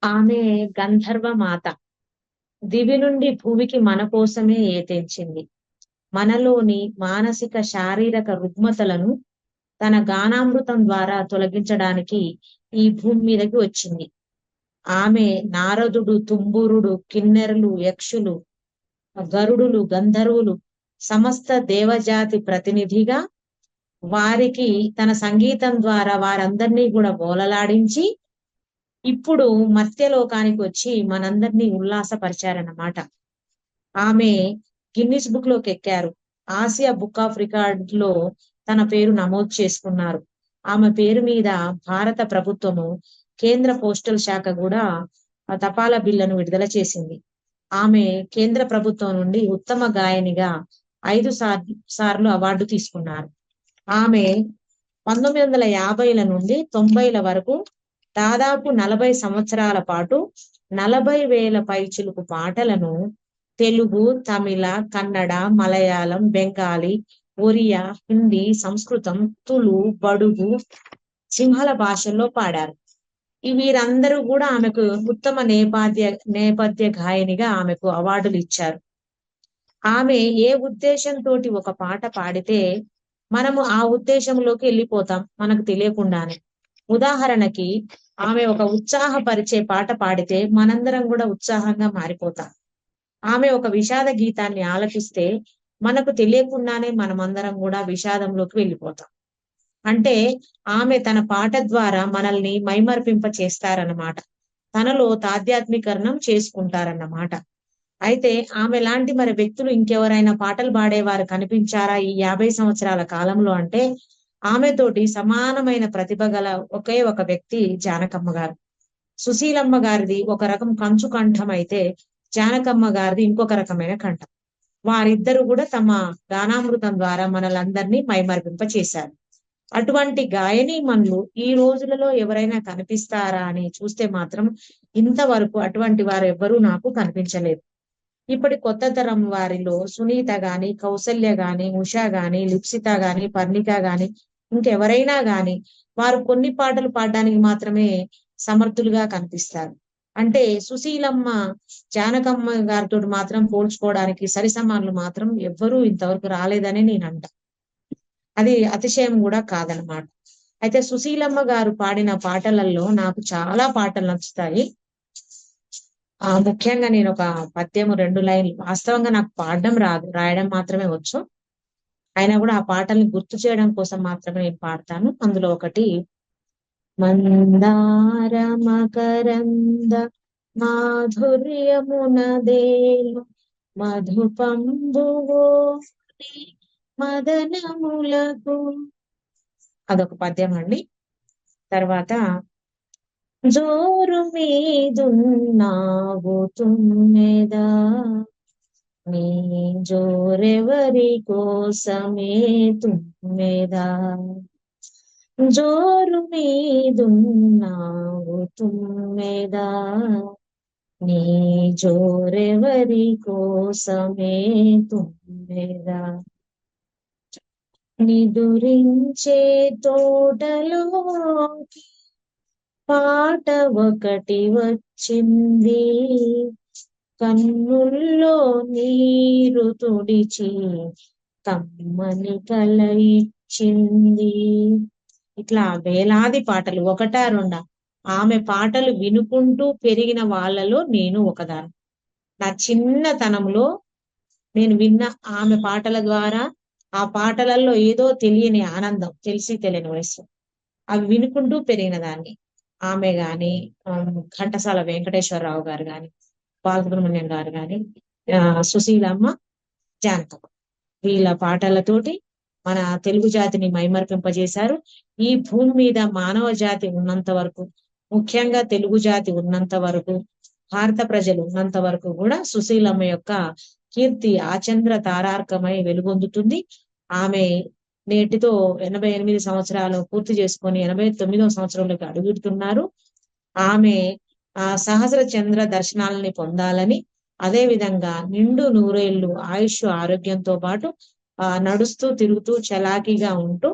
ఆమె గంధర్వ మాత. దివి నుండి భూమికి మన కోసమే తెంచింది. మనలోని మానసిక శారీరక రుగ్మతలను తన గానామృతం ద్వారా తొలగించడానికి ఈ భూమి మీదకి వచ్చింది. ఆమె నారదుడు, తుంబురుడు, కిన్నెరలు, యక్షులు, గరుడులు, గంధర్వులు సమస్త దేవజాతి ప్రతినిధిగా వారికి తన సంగీతం ద్వారా వారందరినీ కూడా బోలలాడించి ఇప్పుడు మర్త్యలోకానికి వచ్చి మనందరినీ ఉల్లాసపరిచారన్నమాట. ఆమె గిన్నిస్ బుక్ లోకి ఎక్కారు. ఆసియా బుక్ ఆఫ్ రికార్డ్ లో తన పేరు నమోదు చేసుకున్నారు. ఆమె పేరు మీద భారత ప్రభుత్వము కేంద్ర పోస్టల్ శాఖ కూడా తపాలా బిల్లును విడుదల చేసింది. ఆమె కేంద్ర ప్రభుత్వం నుండి ఉత్తమ గాయనిగా 5 సార్లు అవార్డు తీసుకున్నారు. ఆమె 1950ల నుండి 90ల వరకు దాదాపు 40 సంవత్సరాల పాటు 40,000 పైచిలుకు పాటలను తెలుగు, తమిళ, కన్నడ, మలయాళం, బెంగాలీ, ఒరియా, హిందీ, సంస్కృతం, తుళు, బడుగు, సింహళ భాషల్లో పాడారు. వీరందరూ కూడా ఆమెకు ఉత్తమ నేపథ్య గాయనిగా ఆమెకు అవార్డులు ఇచ్చారు. ఆమె ఏ ఉద్దేశంతో ఒక పాట పాడితే మనము ఆ ఉద్దేశంలోకి వెళ్ళిపోతాం మనకు తెలియకుండానే. ఉదాహరణకి ఆమె ఒక ఉత్సాహపరిచే పాట పాడితే మనందరం కూడా ఉత్సాహంగా మారిపోతాం. ఆమె ఒక విషాద గీతాన్ని ఆలపిస్తే మనకు తెలియకుండానే మనమందరం కూడా విషాదంలోకి వెళ్ళిపోతాం. అంటే ఆమె తన పాట ద్వారా మనల్ని మైమర్పింప చేస్తారన్నమాట. తనలో తాధ్యాత్మీకరణం చేసుకుంటారన్నమాట. అయితే ఆమె లాంటి మరి వ్యక్తులు ఇంకెవరైనా పాటలు పాడేవారు కనిపించారా ఈ 50 సంవత్సరాల కాలంలో అంటే ఆమెతోటి సమానమైన ప్రతిభ గల ఒకే ఒక వ్యక్తి జానకమ్మ గారు. సుశీలమ్మ గారిది ఒక రకం కంచు కంఠం అయితే జానకమ్మ గారిది ఇంకొక రకమైన కంఠం. వారిద్దరు కూడా తమ గానామృతం ద్వారా మనలందరినీ మైమర్పింప చేశారు. అటువంటి గాయనీమణులు ఈ రోజులలో ఎవరైనా కనిపిస్తారా అని చూస్తే మాత్రం ఇంతవరకు అటువంటి వారు ఎవ్వరూ నాకు కనిపించలేదు. ఇప్పటి కొత్త తరం వారిలో సునీత గాని, కౌసల్య గాని, ఉషా గాని, లిప్సిత గాని, పర్ణిక గాని ఇంకెవరైనా గాని వారు కొన్ని పాటలు పాడడానికి మాత్రమే సమర్థులుగా కనిపిస్తారు. అంటే సుశీలమ్మ, జానకమ్మ గారితో మాత్రం పోల్చుకోవడానికి సరిసమానులు మాత్రం ఎవ్వరూ ఇంతవరకు రాలేదని నేను అంట. అది అతిశయం కూడా కాదనమాట. అయితే సుశీలమ్మ గారు పాడిన పాటలలో నాకు చాలా పాటలు నచ్చుతాయి. ముఖ్యంగా నేను ఒక పద్యము 2 లైన్లు వాస్తవంగా నాకు పాడడం రాదు, రాయడం మాత్రమే వచ్చు. అయినా కూడా ఆ పాటల్ని గుర్తు చేయడం కోసం మాత్రమే నేను పాడతాను. అందులో ఒకటి మందార మకరంద మాధుర్యమునదేలు మధుపంబువోని మదనములకు, అదొక పద్యం అండి. తర్వాత జోరు మీదున్నావు తుమ్మెదా నీ జోరెవరి కోసమే తుమ్మెదా, జోరు మీదున్నావు తుమ్మెదా నీ జోరెవరి కోసమే తుమ్మెదా, నిదురించే తోటలోకి పాట ఒకటి వచ్చింది, కన్నుల్లో నీరు తుడిచి కమ్మని కల ఇచ్చింది. ఇట్లా వేలాది పాటలు, ఒకటా రెండా. ఆమె పాటలు వినుకుంటూ పెరిగిన వాళ్ళలో నేను ఒకదాన్ని. నా చిన్నతనంలో నేను విన్న ఆమె పాటల ద్వారా ఆ పాటలలో ఏదో తెలియని ఆనందం, తెలిసి తెలియని వయసు, అవి వినుకుంటూ పెరిగిన దాన్ని. ఆమె గాని, ఘంటసాల వెంకటేశ్వరరావు గారు గాని, బాలసుబ్రహ్మణ్యం గారు గాని, సుశీలమ్మ, జానకమ్మ వీళ్ళ పాటలతోటి మన తెలుగు జాతిని మైమర్పింపజేశారు. ఈ భూమి మీద మానవ జాతి ఉన్నంత వరకు, ముఖ్యంగా తెలుగు జాతి ఉన్నంత వరకు, భారత ప్రజలు ఉన్నంత వరకు కూడా సుశీలమ్మ యొక్క కీర్తి ఆచంద్ర తారార్కమై వెలుగొందుతుంది. ఆమె నేటితో 88 సంవత్సరాలు పూర్తి చేసుకొని 89వ సంవత్సరంలోకి అడుగుతున్నారు. ఆమె సహస్ర చంద్ర దర్శనాలని పొందాలని, అదే విధంగా నిండు నూరేళ్లు ఆయుష్ ఆరోగ్యంతో పాటు నడుస్తూ తిరుగుతూ చలాకీగా ఉంటూ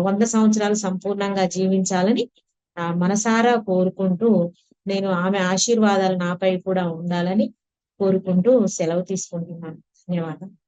100 సంవత్సరాలు సంపూర్ణంగా జీవించాలని మనసారా కోరుకుంటూ నేను ఆమె ఆశీర్వాదాలు నాపై కూడా ఉండాలని కోరుకుంటూ సెలవు తీసుకుంటున్నాను. ధన్యవాదాలు.